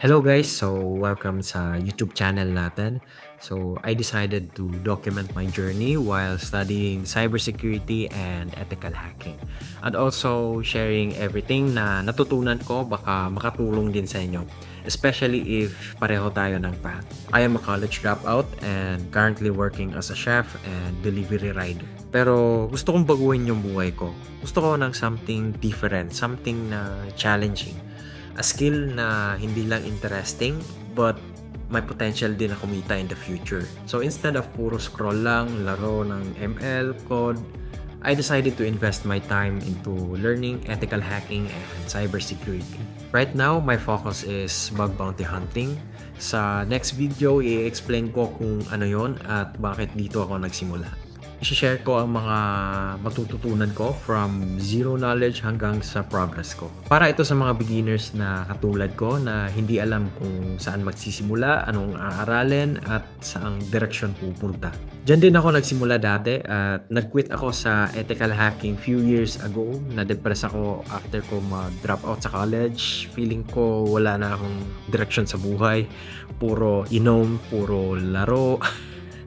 Hello guys! So, welcome sa YouTube channel natin. So, I decided to document my journey while studying cybersecurity and ethical hacking. And also sharing everything na natutunan ko baka makatulong din sa inyo. Especially if pareho tayo ng path. I am a college dropout and currently working as a chef and delivery rider. Pero gusto kong baguhin yung buhay ko. Gusto ko ng something different, something na challenging. A skill na hindi lang interesting but may potential din na kumita in the future. So instead of puro scroll lang, laro ng ML, code, I decided to invest my time into learning ethical hacking and cybersecurity. Right now, my focus is bug bounty hunting. Sa next video, i-explain ko kung ano yon at bakit dito ako nagsimula. I-share ko ang mga matututunan ko from zero knowledge hanggang sa progress ko. Para ito sa mga beginners na katulad ko na hindi alam kung saan magsisimula, anong aaralin at saang direksyon pupunta. Diyan din ako nagsimula dati at nag-quit ako sa ethical hacking few years ago. Na-depress ako after ko mag-drop out sa college. Feeling ko wala na akong direksyon sa buhay. Puro inom, puro laro.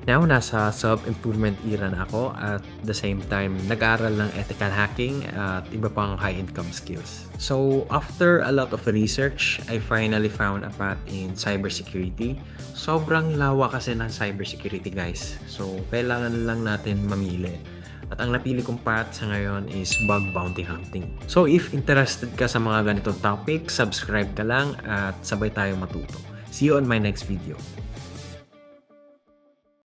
Now, nasa self-improvement era na ako at the same time, nag-aaral ng ethical hacking at iba pang high-income skills. So, after a lot of research, I finally found a path in cybersecurity. Sobrang lawa kasi ng cybersecurity, guys. So, kailangan lang natin mamili. At ang napili kong path sa ngayon is bug bounty hunting. So, if interested ka sa mga ganitong topic, subscribe ka lang at sabay tayo matuto. See you on my next video.